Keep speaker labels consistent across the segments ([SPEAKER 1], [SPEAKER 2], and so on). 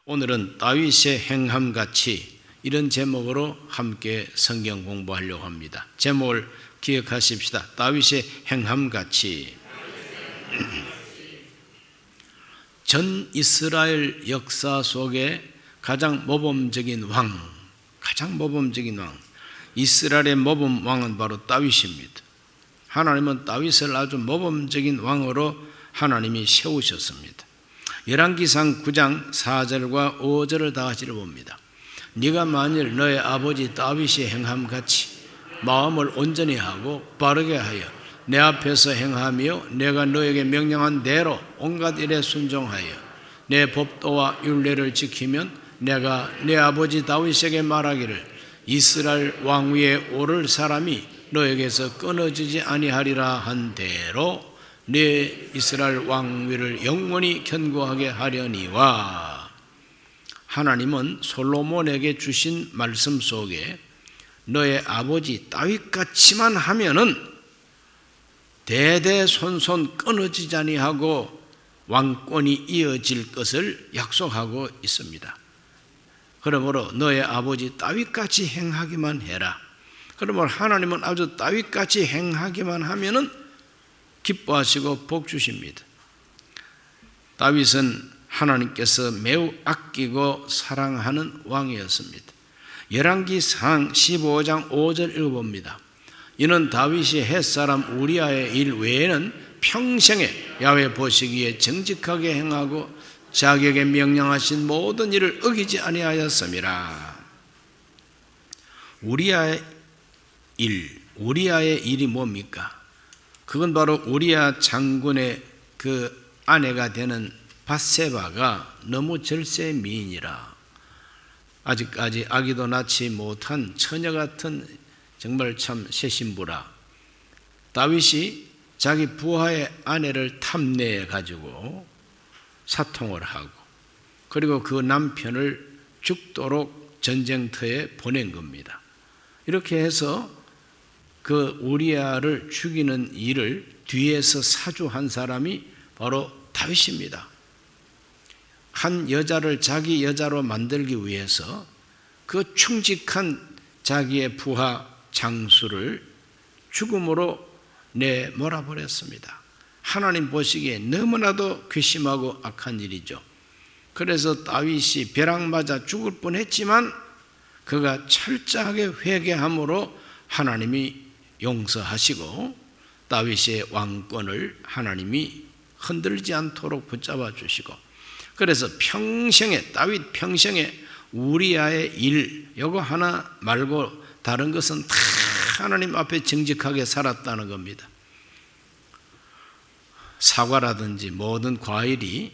[SPEAKER 1] 오늘은 다윗의 행함같이 이런 제목으로 함께 성경 공부하려고 합니다. 제목을 기억하십시다. 다윗의 행함같이. 전 이스라엘 역사 속에 가장 모범적인 왕, 이스라엘의 모범 왕은 바로 다윗입니다. 하나님은 다윗을 아주 모범적인 왕으로 하나님이 세우셨습니다. 열왕기상 9장 4절과 5절을 다 같이 봅니다. 네가 만일 너의 아버지 다윗의 행함같이 마음을 온전히 하고 바르게 하여 내 앞에서 행하며 내가 너에게 명령한 대로 온갖 일에 순종하여 내 법도와 율례를 지키면 내가 내 아버지 다윗에게 말하기를 이스라엘 왕 위에 오를 사람이 너에게서 끊어지지 아니하리라 한 대로 내 이스라엘 왕위를 영원히 견고하게 하려니와. 하나님은 솔로몬에게 주신 말씀 속에 너의 아버지 다윗같이만 하면은 대대손손 끊어지지 아니하고 왕권이 이어질 것을 약속하고 있습니다. 그러므로 너의 아버지 다윗같이 행하기만 해라. 그러므로 하나님은 아주 다윗같이 행하기만 하면은 기뻐하시고 복 주십니다. 다윗은 하나님께서 매우 아끼고 사랑하는 왕이었습니다. 열왕기상 15장 5절 읽어봅니다. 이는 다윗이 햇사람 우리아의 일 외에는 평생에 야훼 보시기에 정직하게 행하고 자기에게 명령하신 모든 일을 어기지 아니하였음이라. 우리아의 일이 뭡니까? 그건 바로 우리아 장군의 그 아내가 되는 밧세바가 너무 절세 미인이라 아직까지 아기도 낳지 못한 처녀 같은 정말 참 새신부라 다윗이 자기 부하의 아내를 탐내해 가지고 사통을 하고 그리고 그 남편을 죽도록 전쟁터에 보낸 겁니다. 이렇게 해서 그 우리아를 죽이는 일을 뒤에서 사주한 사람이 바로 다윗입니다. 한 여자를 자기 여자로 만들기 위해서 그 충직한 자기의 부하 장수를 죽음으로 내몰아버렸습니다. 하나님 보시기에 너무나도 괘씸하고 악한 일이죠. 그래서 다윗이 벼락 맞아 죽을 뻔했지만 그가 철저하게 회개함으로 하나님이 용서하시고 다윗의 왕권을 하나님이 흔들지 않도록 붙잡아 주시고 그래서 다윗 평생에 우리아의 일 이거 하나 말고 다른 것은 다 하나님 앞에 정직하게 살았다는 겁니다. 사과라든지 모든 과일이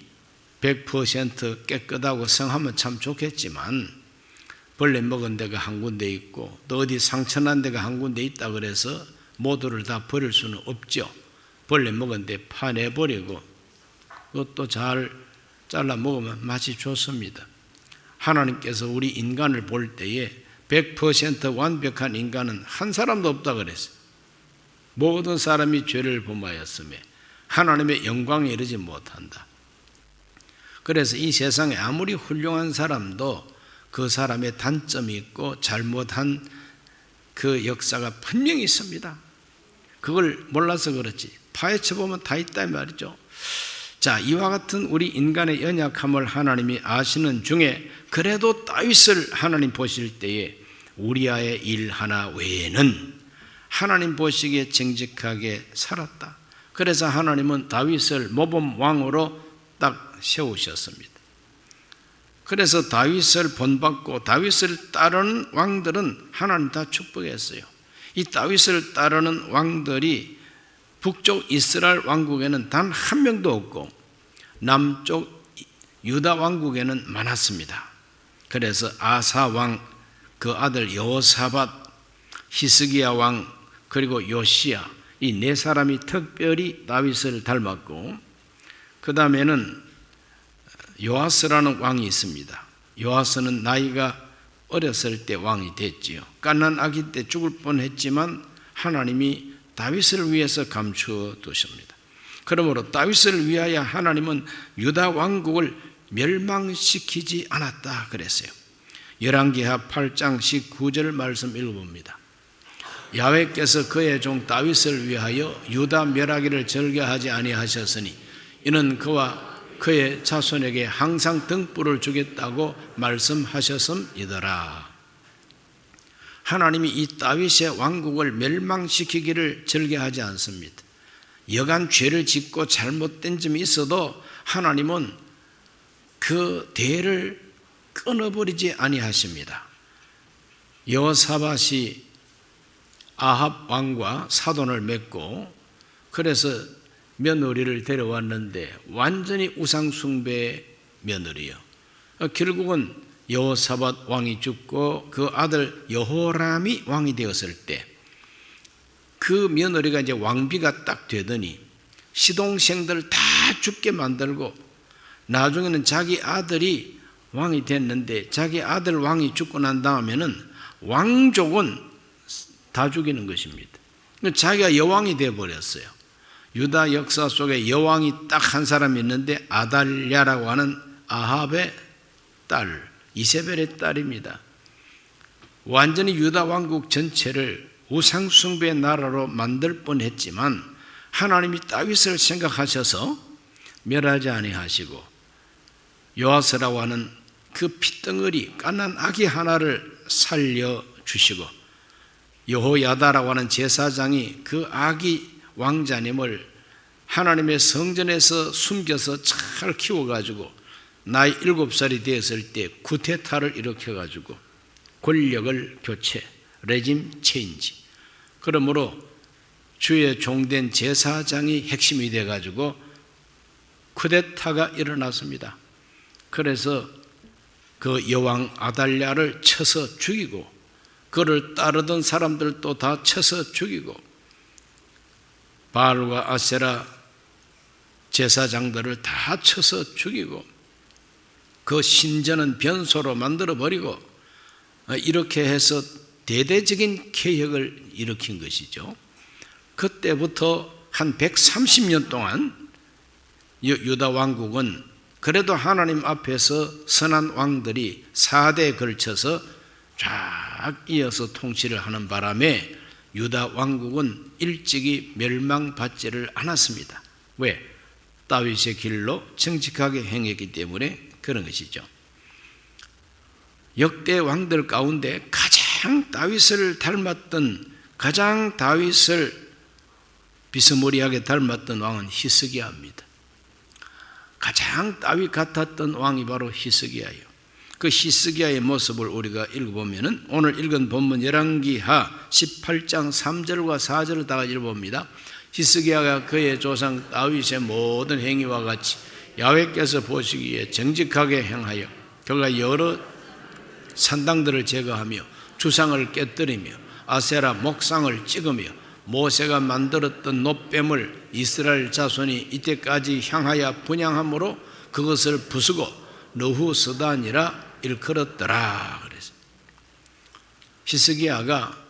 [SPEAKER 1] 100% 깨끗하고 성하면 참 좋겠지만 벌레 먹은 데가 한 군데 있고 또 어디 상처난 데가 한 군데 있다 그래서 모두를 다 버릴 수는 없죠. 벌레 먹은 데 파내버리고 그것도 잘 잘라 먹으면 맛이 좋습니다. 하나님께서 우리 인간을 볼 때에 100% 완벽한 인간은 한 사람도 없다 그랬어요. 모든 사람이 죄를 범하였으며 하나님의 영광에 이르지 못한다. 그래서 이 세상에 아무리 훌륭한 사람도 그 사람의 단점이 있고 잘못한 그 역사가 분명히 있습니다. 그걸 몰라서 그렇지 파헤쳐보면 다 있다 말이죠. 자, 이와 같은 우리 인간의 연약함을 하나님이 아시는 중에 그래도 다윗을 하나님 보실 때에 우리아의 일 하나 외에는 하나님 보시기에 정직하게 살았다. 그래서 하나님은 다윗을 모범 왕으로 딱 세우셨습니다. 그래서 다윗을 본받고 다윗을 따르는 왕들은 하나님 다 축복했어요. 이 다윗을 따르는 왕들이 북쪽 이스라엘 왕국에는 단 한 명도 없고 남쪽 유다 왕국에는 많았습니다. 그래서 아사 왕, 그 아들 여호사밧, 히스기야 왕, 그리고 요시야 이 네 사람이 특별히 다윗을 닮았고 그 다음에는 요아스라는 왕이 있습니다. 요아스는 나이가 어렸을 때 왕이 됐지요. 갓난 아기 때 죽을 뻔했지만 하나님이 다윗을 위해서 감추어 두십니다. 그러므로 다윗을 위하여 하나님은 유다 왕국을 멸망시키지 않았다 그랬어요. 열왕기하 8장 19절 말씀 읽어봅니다. 야훼께서 그의 종 다윗을 위하여 유다 멸하기를 절개하지 아니하셨으니 이는 그와 그의 자손에게 항상 등불을 주겠다고 말씀하셨음이더라. 하나님이 이 다윗의 왕국을 멸망시키기를 절개하지 않습니다. 여간 죄를 짓고 잘못된 점이 있어도 하나님은 그 대를 끊어버리지 아니하십니다. 여호사밧이 아합 왕과 사돈을 맺고 그래서 며느리를 데려왔는데 완전히 우상숭배의 며느리요. 결국은 여호사밧 왕이 죽고 그 아들 여호람이 왕이 되었을 때 그 며느리가 이제 왕비가 딱 되더니 시동생들 다 죽게 만들고 나중에는 자기 아들이 왕이 됐는데 자기 아들 왕이 죽고 난 다음에는 왕족은 다 죽이는 것입니다. 자기가 여왕이 되어버렸어요. 유다 역사 속에 여왕이 딱 한 사람 있는데 아달랴라고 하는 아합의 딸, 이세벨의 딸입니다. 완전히 유다 왕국 전체를 우상숭배의 나라로 만들 뻔했지만 하나님이 다윗을 생각하셔서 멸하지 아니하시고 요아스라고 하는 그 핏덩어리 깐난 아기 하나를 살려주시고 여호야다라고 하는 제사장이 그 아기 왕자님을 하나님의 성전에서 숨겨서 잘 키워가지고 나이 7살이 되었을 때 쿠데타를 일으켜가지고 권력을 교체, 레짐 체인지. 그러므로 주의 종된 제사장이 핵심이 돼가지고 쿠데타가 일어났습니다. 그래서 그 여왕 아달랴를 쳐서 죽이고 그를 따르던 사람들도 다 쳐서 죽이고 바알과 아세라 제사장들을 다 쳐서 죽이고 그 신전은 변소로 만들어버리고 이렇게 해서 대대적인 개혁을 일으킨 것이죠. 그때부터 한 130년 동안 유다 왕국은 그래도 하나님 앞에서 선한 왕들이 4대에 걸쳐서 쫙 이어서 통치를 하는 바람에 유다 왕국은 일찍이 멸망받지를 않았습니다. 왜? 다윗의 길로 정직하게 행했기 때문에 그런 것이죠. 역대 왕들 가운데 가장 다윗을 닮았던, 가장 다윗을 비스무리하게 닮았던 왕은 히스기야입니다. 가장 다윗 같았던 왕이 바로 히스기야예요. 그 히스기야의 모습을 우리가 읽어보면은 오늘 읽은 본문 열왕기하 18장 3절과 4절을 다 읽어봅니다. 히스기야가 그의 조상 다윗의 모든 행위와 같이 야훼께서 보시기에 정직하게 행하여 그가 여러 산당들을 제거하며 주상을 깨뜨리며 아세라 목상을 찍으며 모세가 만들었던 놋뱀을 이스라엘 자손이 이때까지 향하여 분향함으로 그것을 부수고 너후스단이라 일컬었더라. 그래서 히스기야가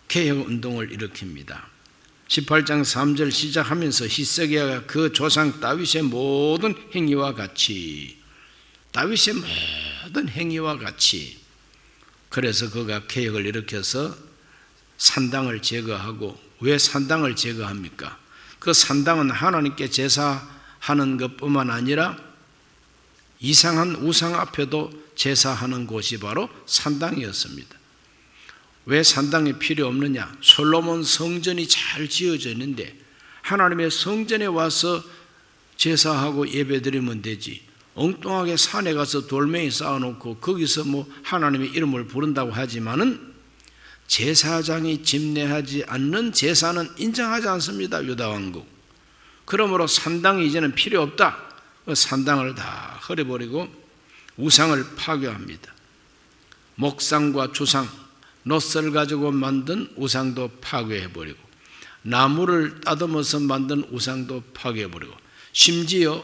[SPEAKER 1] 개혁운동을 일으킵니다. 18장 3절 시작하면서 히스기야가 그 조상 다윗의 모든 행위와 같이 다윗의 모든 행위와 같이 그래서 그가 개혁을 일으켜서 산당을 제거하고 왜 산당을 제거합니까? 그 산당은 하나님께 제사하는 것뿐만 아니라 이상한 우상 앞에도 제사하는 곳이 바로 산당이었습니다. 왜 산당이 필요 없느냐? 솔로몬 성전이 잘 지어져 있는데 하나님의 성전에 와서 제사하고 예배드리면 되지 엉뚱하게 산에 가서 돌멩이 쌓아놓고 거기서 뭐 하나님의 이름을 부른다고 하지만은 제사장이 집례하지 않는 제사는 인정하지 않습니다. 유다 왕국. 그러므로 산당이 이제는 필요 없다. 산당을 다 헐어버리고 우상을 파괴합니다. 목상과 주상, 놋을 가지고 만든 우상도 파괴해버리고 나무를 따듬어서 만든 우상도 파괴해버리고 심지어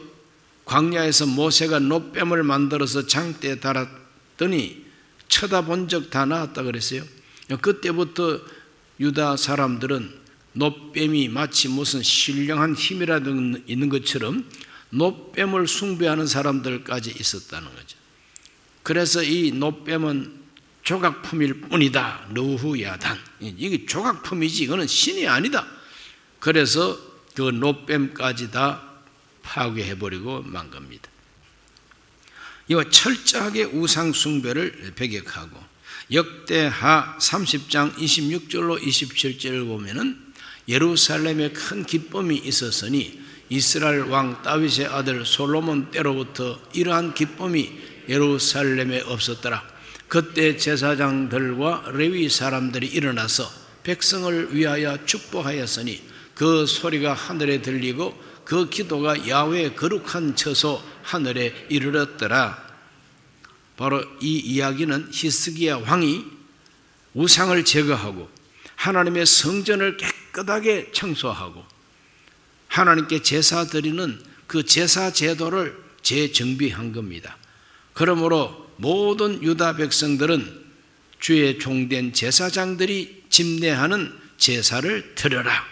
[SPEAKER 1] 광야에서 모세가 놋뱀을 만들어서 장대에 달았더니 쳐다본 적 다 나왔다 그랬어요. 그때부터 유다 사람들은 놋뱀이 마치 무슨 신령한 힘이라도 있는 것처럼 놋뱀을 숭배하는 사람들까지 있었다는 거죠. 그래서 이 놋뱀은 조각품일 뿐이다. 너후야단. 이게 조각품이지 이거는 신이 아니다. 그래서 그 놋뱀까지 다 파괴해버리고 만 겁니다. 이와 철저하게 우상 숭배를 배격하고 역대하 30장 26절로 27절을 보면은 예루살렘에 큰 기쁨이 있었으니 이스라엘 왕 다윗의 아들 솔로몬 때로부터 이러한 기쁨이 예루살렘에 없었더라. 그때 제사장들과 레위 사람들이 일어나서 백성을 위하여 축복하였으니 그 소리가 하늘에 들리고 그 기도가 야훼의 거룩한 처소 하늘에 이르렀더라. 바로 이 이야기는 히스기야 왕이 우상을 제거하고 하나님의 성전을 깨끗하게 청소하고 하나님께 제사 드리는 그 제사 제도를 재정비한 겁니다. 그러므로 모든 유다 백성들은 주의 종된 제사장들이 집례하는 제사를 드려라.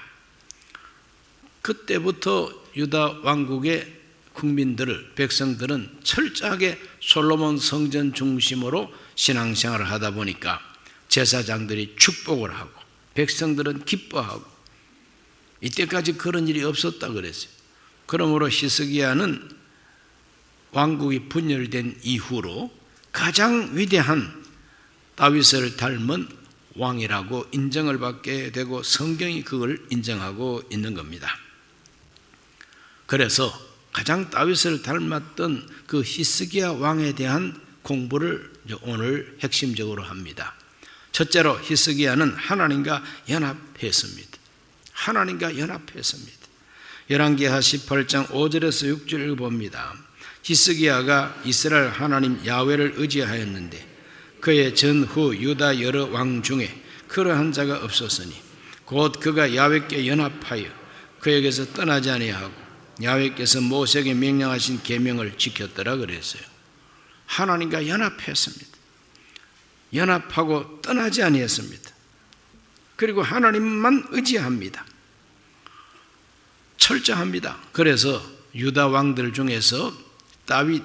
[SPEAKER 1] 그때부터 유다 왕국의 국민들을 백성들은 철저하게 솔로몬 성전 중심으로 신앙생활을 하다 보니까 제사장들이 축복을 하고 백성들은 기뻐하고 이때까지 그런 일이 없었다 그랬어요. 그러므로 히스기야는 왕국이 분열된 이후로 가장 위대한 다윗을 닮은 왕이라고 인정을 받게 되고 성경이 그걸 인정하고 있는 겁니다. 그래서 가장 다윗을 닮았던 그 히스기야 왕에 대한 공부를 오늘 핵심적으로 합니다. 첫째로 히스기야는 하나님과 연합했습니다. 하나님과 연합했습니다. 열왕기하 18장 5절에서 6절을 봅니다. 히스기야가 이스라엘 하나님 야훼를 의지하였는데 그의 전후 유다 여러 왕 중에 그러한 자가 없었으니 곧 그가 야훼께 연합하여 그에게서 떠나지 아니하고 야훼께서 모세에게 명령하신 계명을 지켰더라 그랬어요. 하나님과 연합했습니다. 연합하고 떠나지 아니했습니다. 그리고 하나님만 의지합니다. 철저합니다. 그래서 유다 왕들 중에서 다윗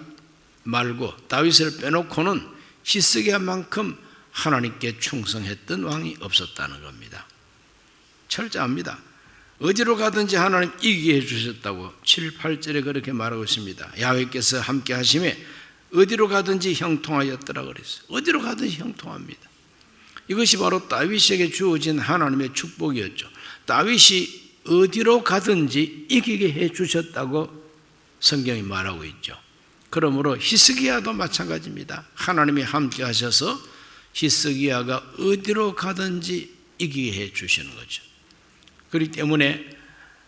[SPEAKER 1] 말고 다윗을 빼놓고는 히스기야만큼 하나님께 충성했던 왕이 없었다는 겁니다. 철저합니다. 어디로 가든지 하나님 이기게 해주셨다고 7, 8절에 그렇게 말하고 있습니다. 야훼께서 함께 하심에 어디로 가든지 형통하였더라 그랬어요. 어디로 가든지 형통합니다. 이것이 바로 다윗에게 주어진 하나님의 축복이었죠. 다윗이 어디로 가든지 이기게 해주셨다고 성경이 말하고 있죠. 그러므로 히스기야도 마찬가지입니다. 하나님이 함께 하셔서 히스기야가 어디로 가든지 이기게 해주시는 거죠. 그렇기 때문에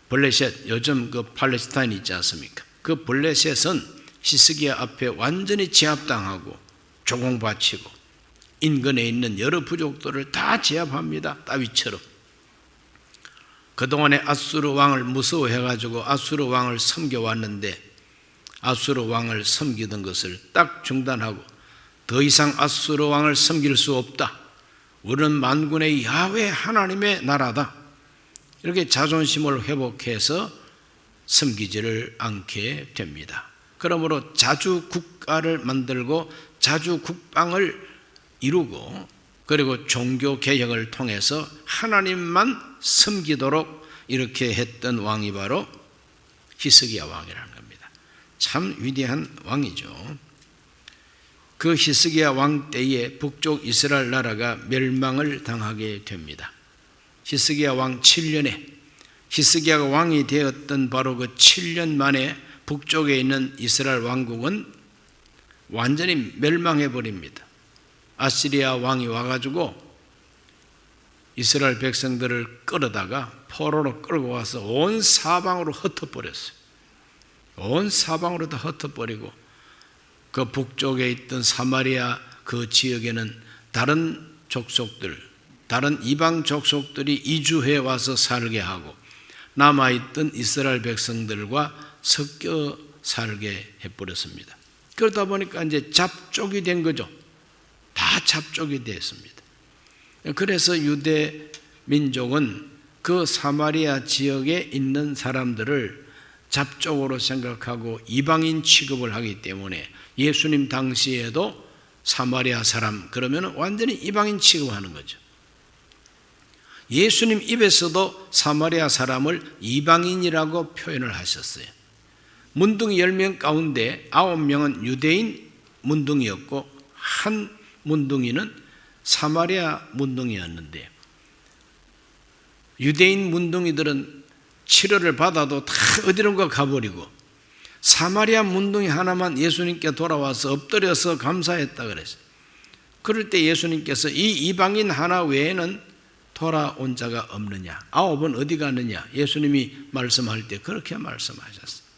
[SPEAKER 1] 블레셋, 요즘 그 팔레스타인 있지 않습니까? 그 블레셋은 히스기야 앞에 완전히 제압당하고 조공바치고 인근에 있는 여러 부족들을 다 제압합니다. 다윗처럼. 그동안에 아수르 왕을 무서워해가지고 아수르 왕을 섬겨왔는데 아수르 왕을 섬기던 것을 딱 중단하고 더 이상 아수르 왕을 섬길 수 없다. 우리는 만군의 야훼 하나님의 나라다. 이렇게 자존심을 회복해서 섬기지를 않게 됩니다. 그러므로 자주 국가를 만들고 자주 국방을 이루고 그리고 종교 개혁을 통해서 하나님만 섬기도록 이렇게 했던 왕이 바로 히스기야 왕이라는 겁니다. 참 위대한 왕이죠. 그 히스기야 왕 때에 북쪽 이스라엘 나라가 멸망을 당하게 됩니다. 히스기야 왕 7년에 히스기야가 왕이 되었던 바로 그 7년 만에 북쪽에 있는 이스라엘 왕국은 완전히 멸망해 버립니다. 아시리아 왕이 와가지고 이스라엘 백성들을 끌어다가 포로로 끌고 와서 온 사방으로 흩어버렸어요. 온 사방으로 다 흩어버리고 그 북쪽에 있던 사마리아 그 지역에는 다른 족속들, 다른 이방 족속들이 이주해 와서 살게 하고 남아있던 이스라엘 백성들과 섞여 살게 해버렸습니다. 그러다 보니까 이제 잡족이 된 거죠. 다 잡족이 됐습니다. 그래서 유대 민족은 그 사마리아 지역에 있는 사람들을 잡종으로 생각하고 이방인 취급을 하기 때문에 예수님 당시에도 사마리아 사람 그러면 완전히 이방인 취급하는 거죠. 예수님 입에서도 사마리아 사람을 이방인이라고 표현을 하셨어요. 문둥이 10명 가운데 9명은 유대인 문둥이였고 한 문둥이는 사마리아 문둥이였는데, 유대인 문둥이들은 치료를 받아도 다 어디론가 가버리고 사마리아 문둥이 하나만 예수님께 돌아와서 엎드려서 감사했다 그랬어요. 그럴 때 예수님께서 이 이방인 하나 외에는 돌아온 자가 없느냐, 9은 어디 가느냐, 예수님이 말씀할 때 그렇게 말씀하셨어요.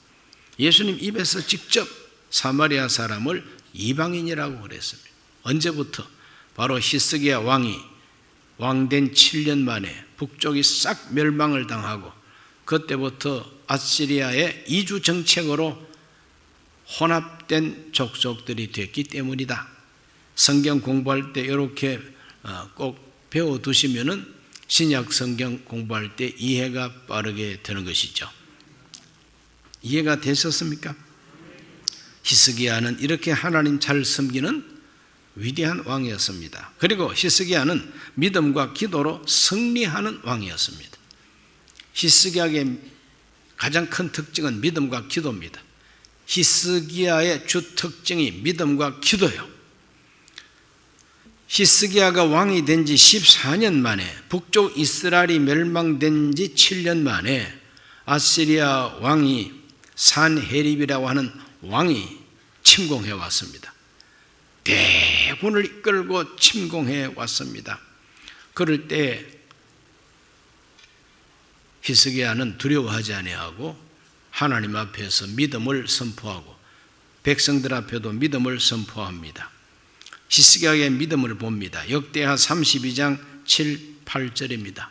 [SPEAKER 1] 예수님 입에서 직접 사마리아 사람을 이방인이라고 그랬습니다. 언제부터? 바로 히스기야 왕이 왕된 7년 만에 북쪽이 싹 멸망을 당하고 그때부터 아시리아의 이주 정책으로 혼합된 족속들이 됐기 때문이다. 성경 공부할 때 이렇게 꼭 배워두시면은 신약 성경 공부할 때 이해가 빠르게 되는 것이죠. 이해가 되셨습니까? 히스기야는 이렇게 하나님 잘 섬기는 위대한 왕이었습니다. 그리고 히스기야는 믿음과 기도로 승리하는 왕이었습니다. 히스기야의 가장 큰 특징은 믿음과 기도입니다. 히스기야의 주 특징이 믿음과 기도예요. 히스기야가 왕이 된 지 14년 만에, 북쪽 이스라엘이 멸망된 지 7년 만에 아시리아 왕이 산헤립이라고 하는 왕이 침공해 왔습니다. 대군을 이끌고 침공해 왔습니다. 그럴 때 히스기야는 두려워하지 아니하고 하나님 앞에서 믿음을 선포하고 백성들 앞에도 믿음을 선포합니다. 히스기야의 믿음을 봅니다. 역대하 32장 7, 8절입니다.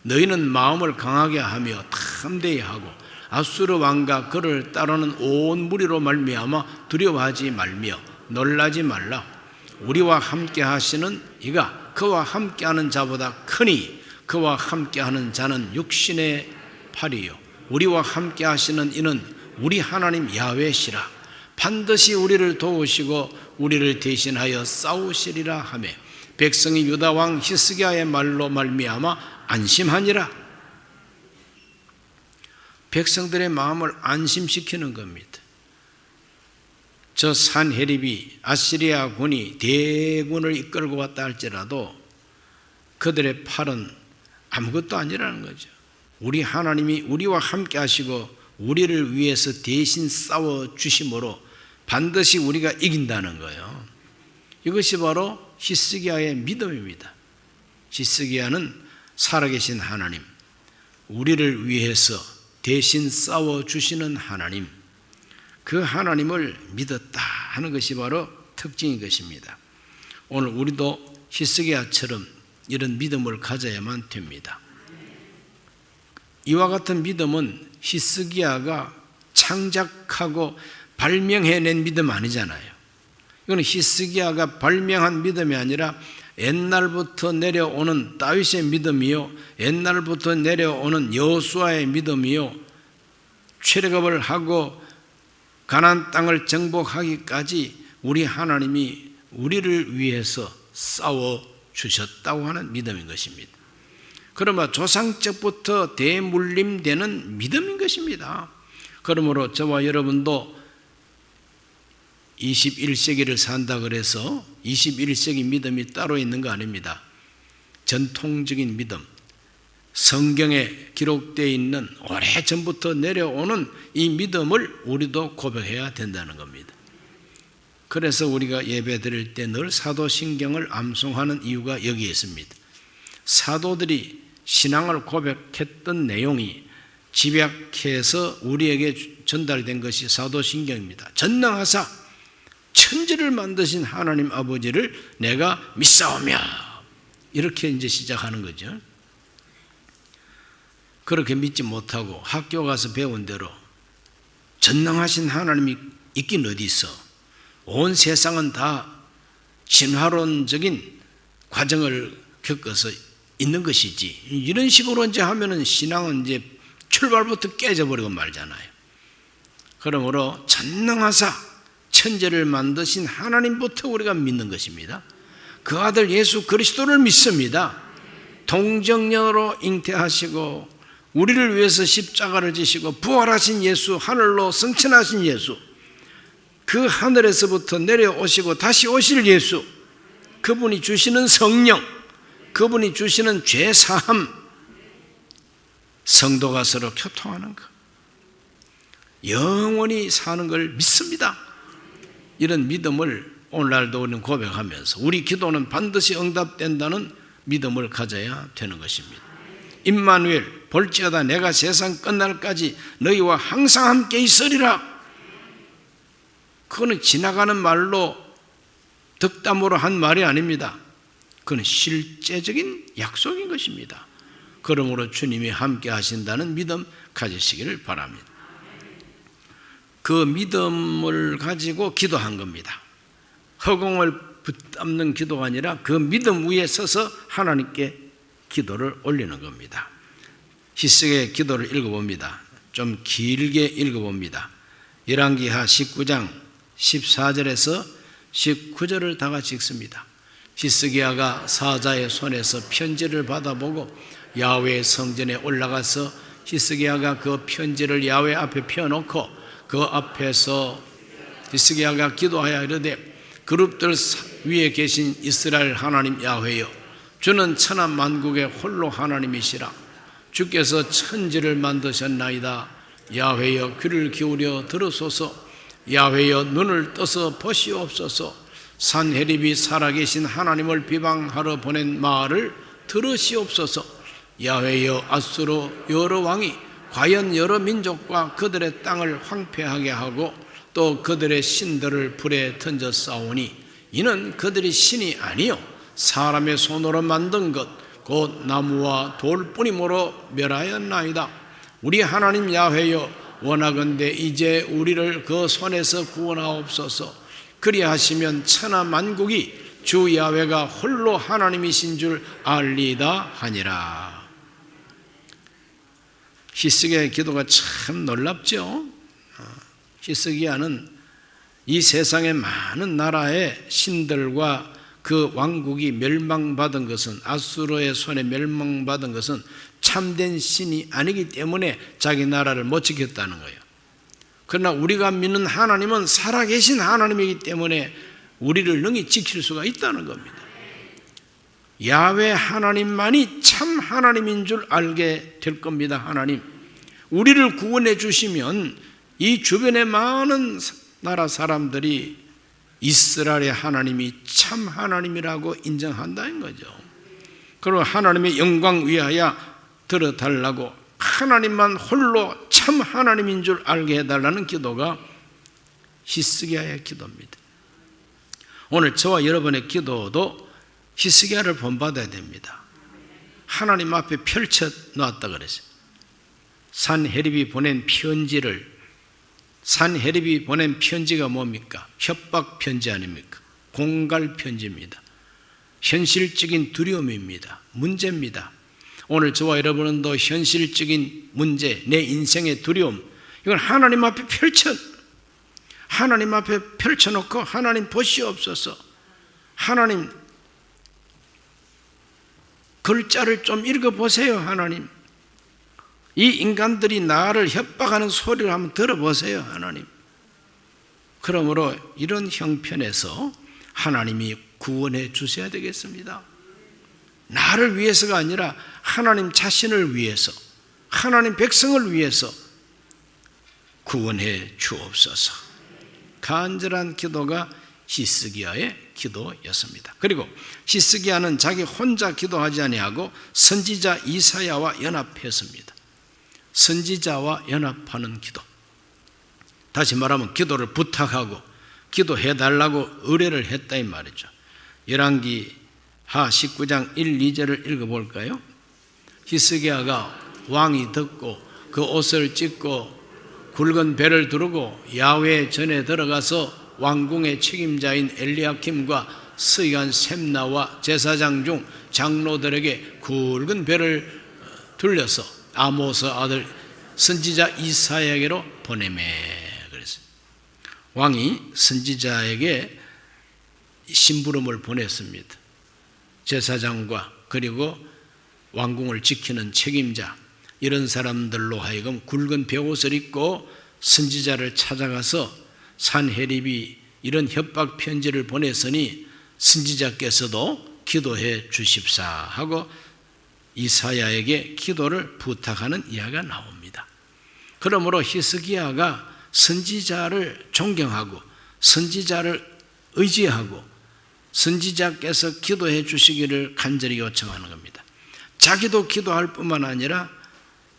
[SPEAKER 1] 너희는 마음을 강하게 하며 담대히 하고 아수르 왕과 그를 따르는 온 무리로 말미암아 두려워하지 말며 놀라지 말라. 우리와 함께 하시는 이가 그와 함께하는 자보다 크니 그와 함께하는 자는 육신의 팔이요 우리와 함께 하시는 이는 우리 하나님 야훼시라. 반드시 우리를 도우시고 우리를 대신하여 싸우시리라 하며 백성이 유다 왕 히스기야의 말로 말미암아 안심하니라. 백성들의 마음을 안심시키는 겁니다. 저 산헤립이 아시리아 군이 대군을 이끌고 왔다 할지라도 그들의 팔은 아무것도 아니라는 거죠. 우리 하나님이 우리와 함께 하시고 우리를 위해서 대신 싸워 주심으로 반드시 우리가 이긴다는 거예요. 이것이 바로 히스기야의 믿음입니다. 히스기야는 살아계신 하나님, 우리를 위해서 대신 싸워 주시는 하나님, 그 하나님을 믿었다 하는 것이 바로 특징인 것입니다. 오늘 우리도 히스기야처럼 이런 믿음을 가져야만 됩니다. 이와 같은 믿음은 히스기야가 창작하고 발명해낸 믿음 아니잖아요. 이건 히스기야가 발명한 믿음이 아니라 옛날부터 내려오는 다윗의 믿음이요, 옛날부터 내려오는 여호수아의 믿음이요, 출애굽을 하고 가나안 땅을 정복하기까지 우리 하나님이 우리를 위해서 싸워 주셨다고 하는 믿음인 것입니다. 그러면 조상적부터 대물림되는 믿음인 것입니다. 그러므로 저와 여러분도 21세기를 산다 그래서 21세기 믿음이 따로 있는 거 아닙니다. 전통적인 믿음, 성경에 기록되어 있는 오래전부터 내려오는 이 믿음을 우리도 고백해야 된다는 겁니다. 그래서 우리가 예배 드릴 때 늘 사도신경을 암송하는 이유가 여기에 있습니다. 사도들이 신앙을 고백했던 내용이 집약해서 우리에게 전달된 것이 사도신경입니다. 전능하사 천지를 만드신 하나님 아버지를 내가 믿사오며, 이렇게 이제 시작하는 거죠. 그렇게 믿지 못하고 학교 가서 배운 대로 전능하신 하나님이 있긴 어디 있어? 온 세상은 다 진화론적인 과정을 겪어서 있는 것이지, 이런 식으로 이제 하면은 신앙은 이제 출발부터 깨져버리고 말잖아요. 그러므로 전능하사 천지를 만드신 하나님부터 우리가 믿는 것입니다. 그 아들 예수 그리스도를 믿습니다. 동정녀로 잉태하시고 우리를 위해서 십자가를 지시고 부활하신 예수, 하늘로 승천하신 예수, 그 하늘에서부터 내려오시고 다시 오실 예수, 그분이 주시는 성령, 그분이 주시는 죄사함, 성도가 서로 교통하는 것, 영원히 사는 걸 믿습니다. 이런 믿음을 오늘날도 우리는 고백하면서 우리 기도는 반드시 응답된다는 믿음을 가져야 되는 것입니다. 임마누엘, 볼지어다 내가 세상 끝날까지 너희와 항상 함께 있으리라. 그거는 지나가는 말로 덕담으로 한 말이 아닙니다. 그건 실제적인 약속인 것입니다. 그러므로 주님이 함께 하신다는 믿음 가지시기를 바랍니다. 그 믿음을 가지고 기도한 겁니다. 허공을 붙잡는 기도가 아니라 그 믿음 위에 서서 하나님께 기도를 올리는 겁니다. 히스기야의 기도를 읽어봅니다. 좀 길게 읽어봅니다. 열왕기하 19장 14절에서 19절을 다 같이 읽습니다. 히스기야가 사자의 손에서 편지를 받아보고 야훼의 성전에 올라가서 히스기야가 그 편지를 야훼 앞에 펴놓고 그 앞에서 히스기야가 기도하여 이르되 그룹들 위에 계신 이스라엘 하나님 야훼여, 주는 천하 만국의 홀로 하나님이시라. 주께서 천지를 만드셨나이다. 야훼여 귀를 기울여 들으소서. 야훼여 눈을 떠서 보시옵소서. 산헤립이 살아계신 하나님을 비방하러 보낸 말을 들으시옵소서. 야훼여 아수르 여러 왕이 과연 여러 민족과 그들의 땅을 황폐하게 하고 또 그들의 신들을 불에 던져 싸우니 이는 그들이 신이 아니요 사람의 손으로 만든 것 곧 나무와 돌뿐이므로 멸하였나이다. 우리 하나님 야훼여, 원하건대 이제 우리를 그 손에서 구원하옵소서. 그리하시면 천하 만국이 주 야훼가 홀로 하나님이신 줄 알리다 하니라. 히스기야의 기도가 참 놀랍죠. 히스기야는 이 세상의 많은 나라의 신들과 그 왕국이 멸망받은 것은, 아수르의 손에 멸망받은 것은 참된 신이 아니기 때문에 자기 나라를 못 지켰다는 거예요. 그러나 우리가 믿는 하나님은 살아계신 하나님이기 때문에 우리를 능히 지킬 수가 있다는 겁니다. 야훼 하나님만이 참 하나님인 줄 알게 될 겁니다. 하나님, 우리를 구원해 주시면 이 주변의 많은 나라 사람들이 이스라엘의 하나님이 참 하나님이라고 인정한다는 거죠. 그리고 하나님의 영광 위하여 들어달라고 하나님만 홀로 참 하나님인 줄 알게 해달라는 기도가 히스기야의 기도입니다. 오늘 저와 여러분의 기도도 히스기야를 본받아야 됩니다. 하나님 앞에 펼쳐 놓았다 그랬어요. 산헤립이 보낸 편지를, 산헤립이 보낸 편지가 뭡니까? 협박 편지 아닙니까? 공갈 편지입니다. 현실적인 두려움입니다. 문제입니다. 오늘 저와 여러분도 현실적인 문제, 내 인생의 두려움, 이걸 하나님 앞에 펼쳐놓고 하나님 보시옵소서. 하나님 글자를 좀 읽어보세요. 하나님, 이 인간들이 나를 협박하는 소리를 한번 들어보세요. 하나님, 그러므로 이런 형편에서 하나님이 구원해 주셔야 되겠습니다. 나를 위해서가 아니라 하나님 자신을 위해서, 하나님 백성을 위해서 구원해 주옵소서. 간절한 기도가 히스기야의 기도였습니다. 그리고 히스기야는 자기 혼자 기도하지 아니하고 선지자 이사야와 연합했습니다. 선지자와 연합하는 기도, 다시 말하면 기도를 부탁하고 기도해달라고 의뢰를 했다 이 말이죠. 열왕기하 19장 1, 2절을 읽어볼까요? 히스기야가 왕이 듣고 그 옷을 찢고 굵은 배를 두르고 야훼 전에 들어가서 왕궁의 책임자인 엘리야킴과 서기관 셈나와 제사장 중 장로들에게 굵은 배를 돌려서 아모스 아들 선지자 이사야에게로 보내매. 왕이 선지자에게 심부름을 보냈습니다. 제사장과 그리고 왕궁을 지키는 책임자, 이런 사람들로 하여금 굵은 벼옷을 입고 선지자를 찾아가서 산헤립이 이런 협박 편지를 보냈으니 선지자께서도 기도해 주십사 하고 이사야에게 기도를 부탁하는 이야기가 나옵니다. 그러므로 히스기야가 선지자를 존경하고 선지자를 의지하고 선지자께서 기도해 주시기를 간절히 요청하는 겁니다. 자기도 기도할 뿐만 아니라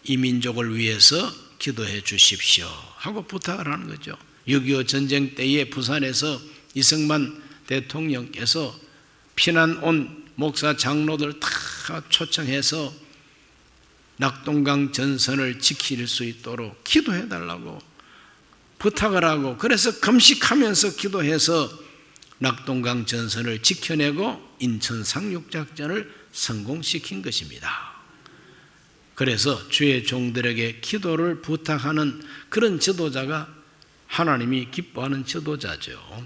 [SPEAKER 1] 이 민족을 위해서 기도해 주십시오 하고 부탁을 하는 거죠. 6.25 전쟁 때에 부산에서 이승만 대통령께서 피난 온 목사 장로들 다 초청해서 낙동강 전선을 지킬 수 있도록 기도해 달라고 부탁을 하고, 그래서 금식하면서 기도해서 낙동강 전선을 지켜내고 인천 상륙작전을 성공시킨 것입니다. 그래서 주의 종들에게 기도를 부탁하는 그런 지도자가 하나님이 기뻐하는 지도자죠.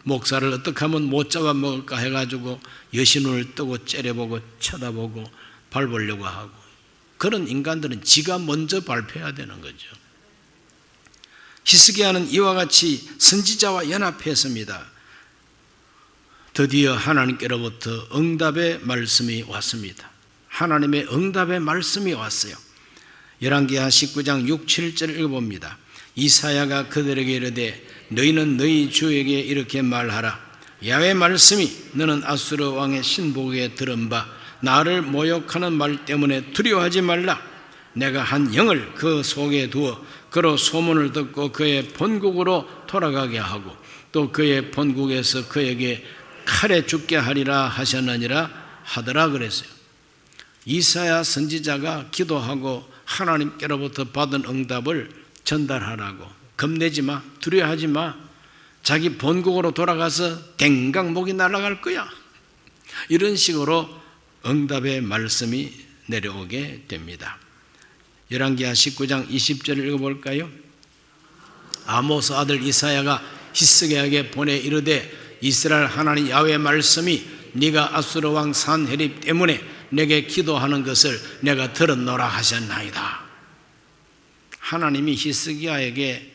[SPEAKER 1] 목사를 어떻게 하면 못 잡아먹을까 해가지고 여신을 뜨고 째려보고 쳐다보고 밟으려고 하고, 그런 인간들은 지가 먼저 밟혀야 되는 거죠. 히스기야는 이와 같이 선지자와 연합했습니다. 드디어 하나님께로부터 응답의 말씀이 왔습니다. 하나님의 응답의 말씀이 왔어요. 열왕기하 19장 6, 7절 읽어봅니다. 이사야가 그들에게 이르되 너희는 너희 주에게 이렇게 말하라. 야훼 말씀이 너는 아수르 왕의 신복에게 들은 바 나를 모욕하는 말 때문에 두려워하지 말라. 내가 한 영을 그 속에 두어 그로 소문을 듣고 그의 본국으로 돌아가게 하고 또 그의 본국에서 그에게 칼에 죽게 하리라 하셨느니라 하더라 그랬어요. 이사야 선지자가 기도하고 하나님께로부터 받은 응답을 전달하라고. 겁내지 마, 두려워하지 마, 자기 본국으로 돌아가서 댕강 목이 날아갈 거야, 이런 식으로 응답의 말씀이 내려오게 됩니다. 열왕기하 19장 20절을 읽어볼까요? 아모스 아들 이사야가 히스기야에게 보내 이르되 이스라엘 하나님 야훼의 말씀이 네가 아수르 왕 산헤립 때문에 내게 기도하는 것을 내가 들었노라 하셨나이다. 하나님이 히스기야에게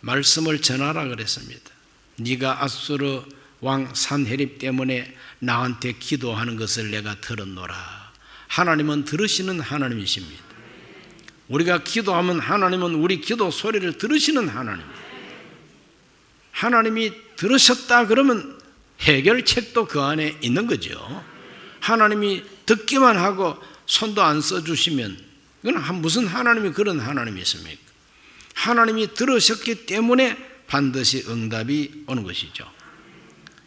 [SPEAKER 1] 말씀을 전하라 그랬습니다. 네가 아수르 왕 산헤립 때문에 나한테 기도하는 것을 내가 들었노라. 하나님은 들으시는 하나님이십니다. 우리가 기도하면 하나님은 우리 기도 소리를 들으시는 하나님입니다. 하나님이 들으셨다 그러면 해결책도 그 안에 있는 거죠. 하나님이 듣기만 하고 손도 안 써주시면 이건 무슨 하나님이 그런 하나님이 있습니까? 하나님이 들으셨기 때문에 반드시 응답이 오는 것이죠.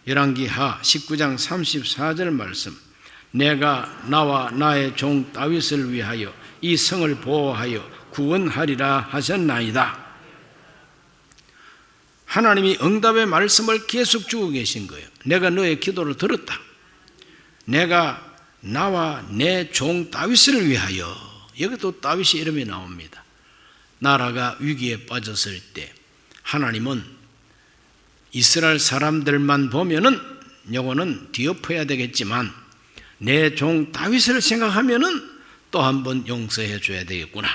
[SPEAKER 1] 열왕기하 19장 34절 말씀, 내가 나와 나의 종 다윗을 위하여 이 성을 보호하여 구원하리라 하셨나이다. 하나님이 응답의 말씀을 계속 주고 계신 거예요. 내가 너의 기도를 들었다. 내가 나와 내 종 다윗을 위하여, 여기 또 다윗의 이름이 나옵니다. 나라가 위기에 빠졌을 때 하나님은 이스라엘 사람들만 보면은 요거는 뒤엎어야 되겠지만 내 종 다윗을 생각하면은 또 한 번 용서해 줘야 되겠구나,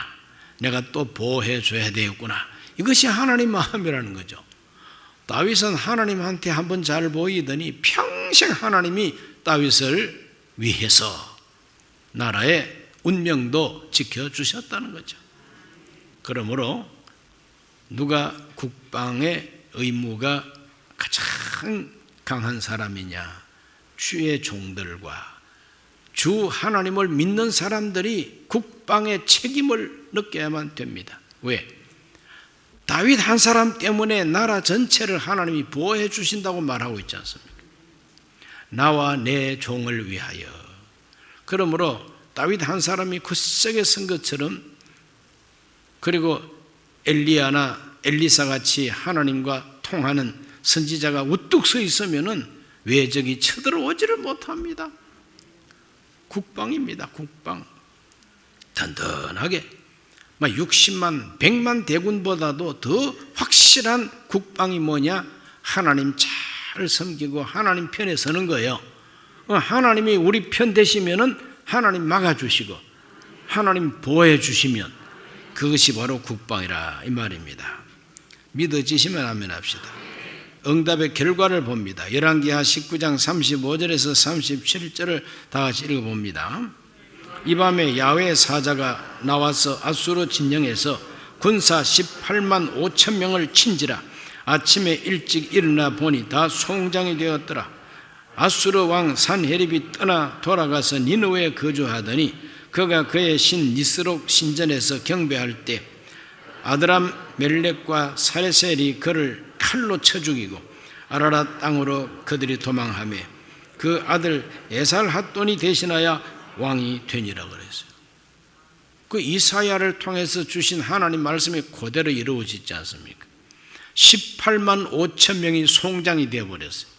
[SPEAKER 1] 내가 또 보호해 줘야 되겠구나, 이것이 하나님 마음이라는 거죠. 다윗은 하나님한테 한번 잘 보이더니 평생 하나님이 다윗을 위해서 나라의 운명도 지켜주셨다는 거죠. 그러므로 누가 국방의 의무가 가장 강한 사람이냐? 주의 종들과 주 하나님을 믿는 사람들이 국방의 책임을 느껴야만 됩니다. 왜? 다윗 한 사람 때문에 나라 전체를 하나님이 보호해 주신다고 말하고 있지 않습니까? 나와 내 종을 위하여. 그러므로 다윗 한 사람이 굳세게 선 것처럼, 그리고 엘리야나 엘리사 같이 하나님과 통하는 선지자가 우뚝 서 있으면은 외적이 쳐들어오지를 못합니다. 국방입니다. 국방. 든든하게 막 60만, 100만 대군보다도 더 확실한 국방이 뭐냐? 하나님 잘 섬기고 하나님 편에 서는 거예요. 하나님이 우리 편 되시면은 하나님 막아주시고 하나님 보호해 주시면 그것이 바로 국방이라 이 말입니다. 믿어지시면 아멘 합시다. 응답의 결과를 봅니다. 열왕기하 19장 35절에서 37절을 다 같이 읽어봅니다. 이 밤에 야훼의 사자가 나와서 앗수르 진영에서 군사 18만 5천 명을 친지라. 아침에 일찍 일어나 보니 다 소홍장이 되었더라. 앗수르 왕 산헤립이 떠나 돌아가서 니느웨에 거주하더니 그가 그의 신 니스록 신전에서 경배할 때 아드람 멜렉과 사레셀이 그를 칼로 쳐 죽이고 아라랏 땅으로 그들이 도망하며 그 아들 에살핫돈이 대신하여 왕이 되니라 그랬어요. 그 이사야를 통해서 주신 하나님 말씀이 그대로 이루어지지 않습니까? 18만 5천 명이 송장이 되어버렸어요.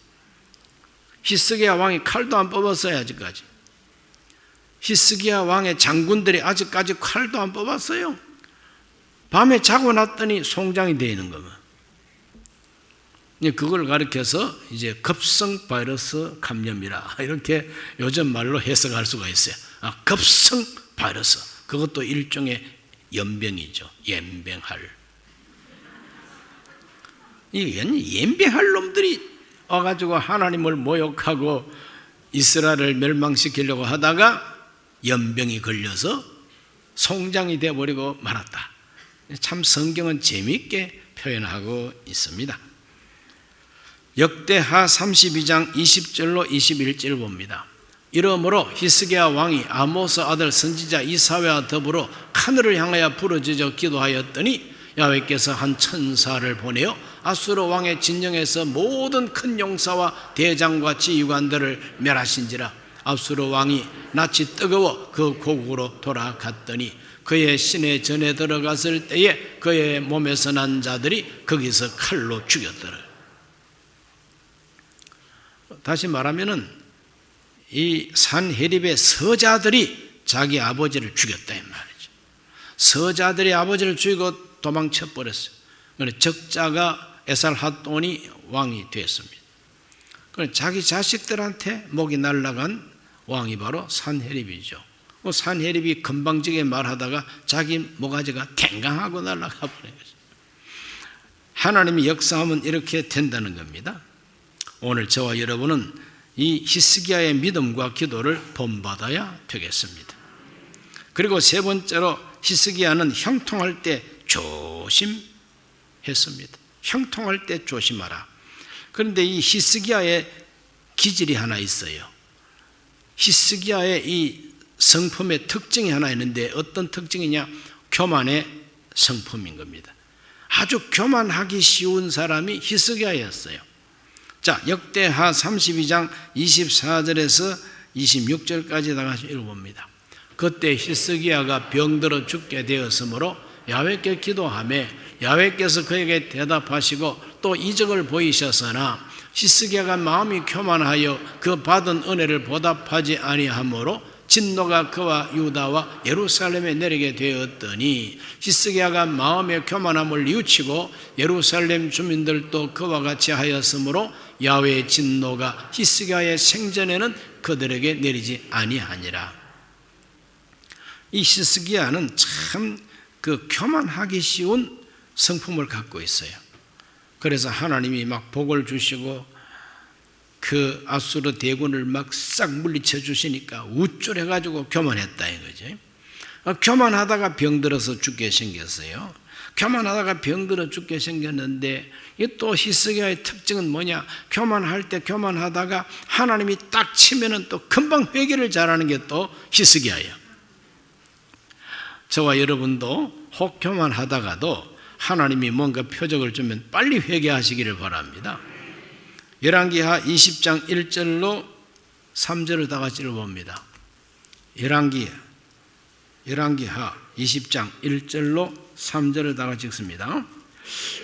[SPEAKER 1] 히스기야 왕이 칼도 안 뽑았어요. 아직까지 히스기야 왕의 장군들이 아직까지 칼도 안 뽑았어요. 밤에 자고 났더니 송장이 되어 있는 거면 그걸 가리켜서 이제 급성 바이러스 감염이라 이렇게 요즘 말로 해석할 수가 있어요. 급성 바이러스, 그것도 일종의 연병이죠. 연병할. 이 연병할 놈들이 와가지고 하나님을 모욕하고 이스라엘을 멸망시키려고 하다가 연병이 걸려서 송장이 되어버리고 말았다. 참 성경은 재미있게 표현하고 있습니다. 역대하 32장 20절로 21절 봅니다. 이러므로 히스기야 왕이 아모스 아들 선지자 이사야와 더불어 하늘을 향하여 부르짖어 기도하였더니 야훼께서 한 천사를 보내어 앗수르 왕의 진영에서 모든 큰 용사와 대장과 지휘관들을 멸하신지라. 앗수르 왕이 낯이 뜨거워 그 고국으로 돌아갔더니 그의 시내 전에 들어갔을 때에 그의 몸에서 난 자들이 거기서 칼로 죽였더라. 다시 말하면은 이 산헤립의 서자들이 자기 아버지를 죽였다 이 말이죠. 서자들이 아버지를 죽이고 도망쳐 버렸어요. 적자가 에살핫돈이 왕이 되었습니다. 자기 자식들한테 목이 날아간 왕이 바로 산헤립이죠. 산헤립이 건방지게 말하다가 자기 모가지가 탱강하고 날아가 버린 거죠. 하나님이 역사하면 이렇게 된다는 겁니다. 오늘 저와 여러분은 이 히스기야의 믿음과 기도를 본받아야 되겠습니다. 그리고 세 번째로 히스기야는 형통할 때 조심했습니다. 형통할 때 조심하라. 그런데 이 히스기야의 기질이 하나 있어요. 히스기야의 이 성품의 특징이 하나 있는데 어떤 특징이냐? 교만의 성품인 겁니다. 아주 교만하기 쉬운 사람이 히스기야였어요. 자, 역대하 32장 24절에서 26절까지 다 같이 읽어봅니다. 그때 히스기야가 병들어 죽게 되었으므로 야훼께 기도하며 야훼께서 그에게 대답하시고 또 이적을 보이셨으나 히스기야가 마음이 교만하여 그 받은 은혜를 보답하지 아니하므로 진노가 그와 유다와 예루살렘에 내리게 되었더니 히스기야가 마음의 교만함을 뉘우치고 예루살렘 주민들도 그와 같이 하였으므로 야훼의 진노가 히스기야의 생전에는 그들에게 내리지 아니하니라. 이 히스기야는 참 그 교만하기 쉬운 성품을 갖고 있어요. 그래서 하나님이 막 복을 주시고 그 앗수르 대군을 막 싹 물리쳐 주시니까 우쭐해가지고 교만했다 이거죠. 교만하다가 병들어서 죽게 생겼어요. 교만하다가 병들어 죽게 생겼는데 또 히스기야의 특징은 뭐냐? 교만할 때 교만하다가 하나님이 딱 치면은 또 금방 회개를 잘하는 게 또 히스기야예요. 저와 여러분도 혹 교만하다가도 하나님이 뭔가 표적을 주면 빨리 회개하시기를 바랍니다. 열왕기하 20장 1절로 3절을 다 같이 읽어봅니다. 열왕기하 20장 1절로 3절을 다 같이 읽습니다.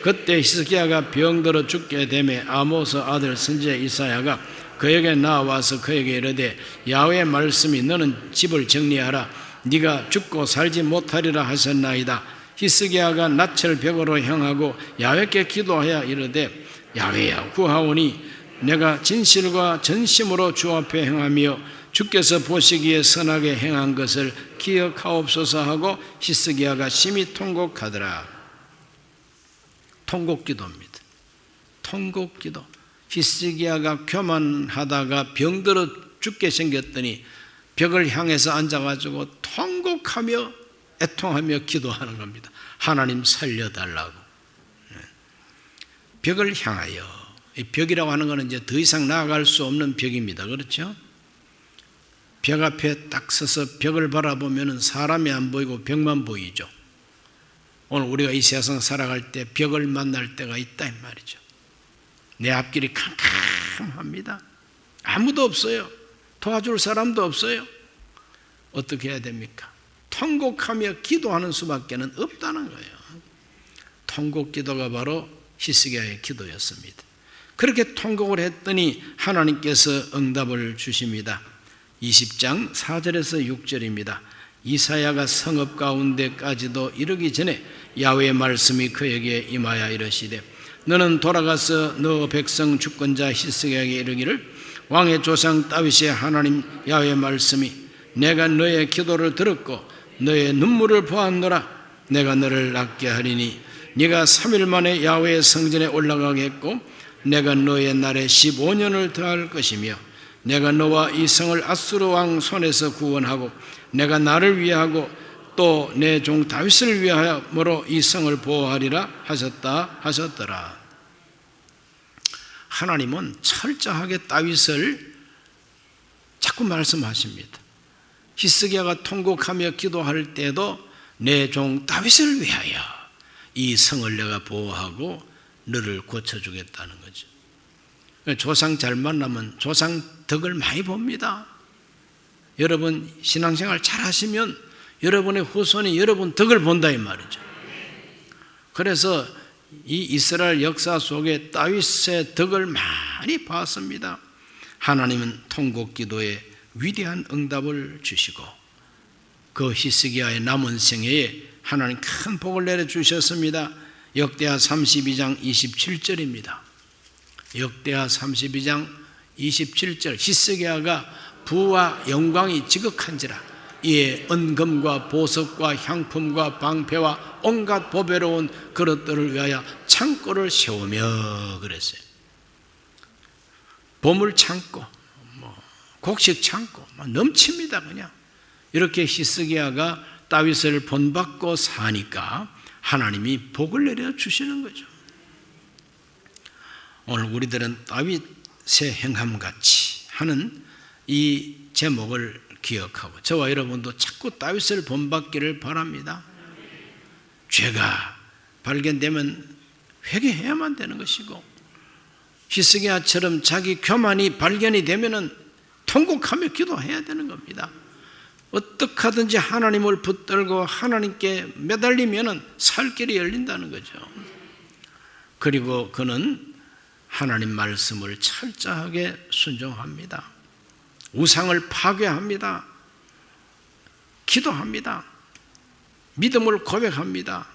[SPEAKER 1] 그때 히스기야가 병들어 죽게 되매 아모스 아들 선지자 이사야가 그에게 나와서 그에게 이르되 야훼의 말씀이 너는 집을 정리하라. 네가 죽고 살지 못하리라 하셨나이다. 히스기야가 낯을 벽으로 향하고 야훼께 기도하여 이르되 야훼야 구하오니 내가 진실과 전심으로 주 앞에 행하며 주께서 보시기에 선하게 행한 것을 기억하옵소서 하고 히스기야가 심히 통곡하더라. 통곡기도입니다. 통곡기도. 히스기야가 교만하다가 병들어 죽게 생겼더니 벽을 향해서 앉아가지고 통곡하며 애통하며 기도하는 겁니다. 하나님 살려달라고. 벽을 향하여. 이 벽이라고 하는 것은 이제 더 이상 나아갈 수 없는 벽입니다. 그렇죠? 벽 앞에 딱 서서 벽을 바라보면 사람이 안 보이고 벽만 보이죠. 오늘 우리가 이 세상 살아갈 때 벽을 만날 때가 있다 이 말이죠. 내 앞길이 캄캄합니다. 아무도 없어요. 도와줄 사람도 없어요. 어떻게 해야 됩니까? 통곡하며 기도하는 수밖에 없다는 거예요. 통곡 기도가 바로 히스기야의 기도였습니다. 그렇게 통곡을 했더니 하나님께서 응답을 주십니다. 20장 4절에서 6절입니다. 이사야가 성읍 가운데까지도 이르기 전에 야훼의 말씀이 그에게 임하여 이르시되 너는 돌아가서 너 백성 주권자 히스기야에게 이르기를 왕의 조상 다윗의 하나님 야훼의 말씀이 내가 너의 기도를 들었고 너의 눈물을 보았노라. 내가 너를 낫게 하리니 네가 3일 만에 야훼의 성전에 올라가겠고 내가 너의 날에 15년을 더할 것이며 내가 너와 이 성을 아수르 왕 손에서 구원하고 내가 나를 위하고 또 내 종 다윗을 위하여므로 이 성을 보호하리라 하셨더라. 하나님은 철저하게 다윗을 자꾸 말씀하십니다. 히스기야가 통곡하며 기도할 때도 내 종 다윗을 위하여 이 성을 내가 보호하고 너를 고쳐주겠다는 거죠. 조상 잘 만나면 조상 덕을 많이 봅니다. 여러분 신앙생활 잘 하시면 여러분의 후손이 여러분 덕을 본다 이 말이죠. 그래서 이 이스라엘 역사 속에 다윗의 덕을 많이 봤습니다. 하나님은 통곡 기도에 위대한 응답을 주시고 그 히스기야의 남은 생애에 하나님 큰 복을 내려주셨습니다. 역대하 32장 27절입니다. 역대하 32장 27절 히스기야가 부와 영광이 지극한지라 이에 은금과 보석과 향품과 방패와 온갖 보배로운 그릇들을 위하여 창고를 세우며 그랬어요. 보물 창고, 곡식 창고 넘칩니다. 그냥 이렇게 히스기야가 다윗을 본받고 사니까 하나님이 복을 내려 주시는 거죠. 오늘 우리들은 다윗의 행함같이 하는 이 제목을 기억하고 저와 여러분도 자꾸 다윗을 본받기를 바랍니다. 죄가 발견되면 회개해야만 되는 것이고 히스기야처럼 자기 교만이 발견이 되면은 통곡하며 기도해야 되는 겁니다. 어떻게 하든지 하나님을 붙들고 하나님께 매달리면은 살 길이 열린다는 거죠. 그리고 그는 하나님 말씀을 철저하게 순종합니다. 우상을 파괴합니다. 기도합니다. 믿음을 고백합니다.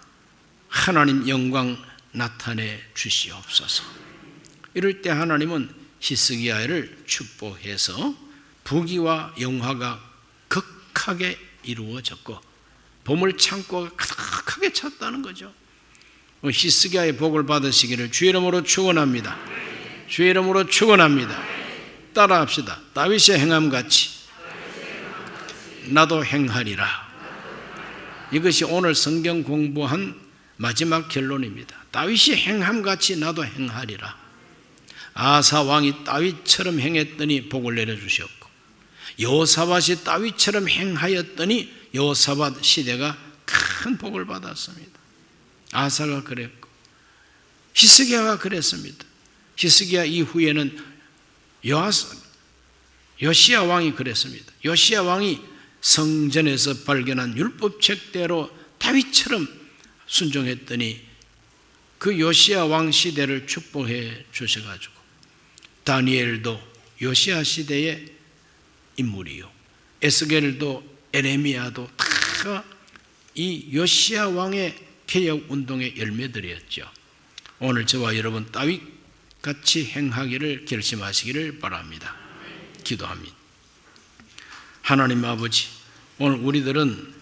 [SPEAKER 1] 하나님 영광 나타내 주시옵소서. 이럴 때 하나님은 히스기야를 축복해서 부귀와 영화가 극하게 이루어졌고 보물 창고가 가득하게 찼다는 거죠. 히스기야의 복을 받으시기를 주의 이름으로 축원합니다. 주의 이름으로 축원합니다. 따라합시다. 다윗의 행함같이 나도 행하리라. 이것이 오늘 성경 공부한 마지막 결론입니다. 다윗이 행함같이 나도 행하리라. 아사 왕이 다윗처럼 행했더니 복을 내려주셨고 여호사밧이 다윗처럼 행하였더니 여호사밧 시대가 큰 복을 받았습니다. 아사가 그랬고 히스기야가 그랬습니다. 히스기야 이후에는 요시야 왕이 그랬습니다. 요시야 왕이 성전에서 발견한 율법책대로 다윗처럼 순종했더니 그 요시야 왕 시대를 축복해 주셔가지고 다니엘도 요시야 시대의 인물이요 에스겔도 에레미야도 다 이 요시야 왕의 개혁 운동의 열매들이었죠. 오늘 저와 여러분 다윗 같이 행하기를 결심하시기를 바랍니다. 기도합니다. 하나님 아버지, 오늘 우리들은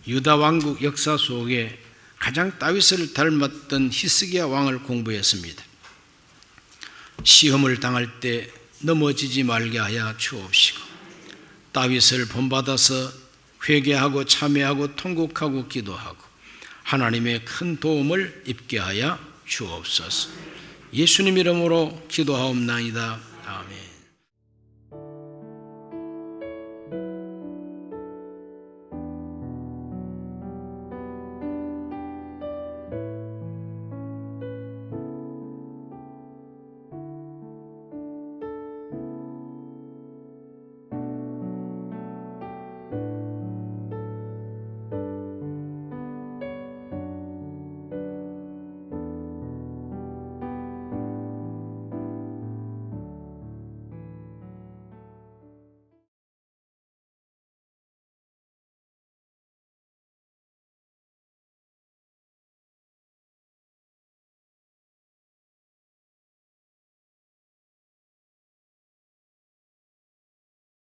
[SPEAKER 1] 유다 왕국 역사 속에 가장 다윗을 닮았던 히스기야 왕을 공부했습니다. 시험을 당할 때 넘어지지 말게 하여 주옵시고, 다윗을 본받아서 회개하고 참회하고 통곡하고 기도하고 하나님의 큰 도움을 입게 하여 주옵소서. 예수님 이름으로 기도하옵나이다. 아멘.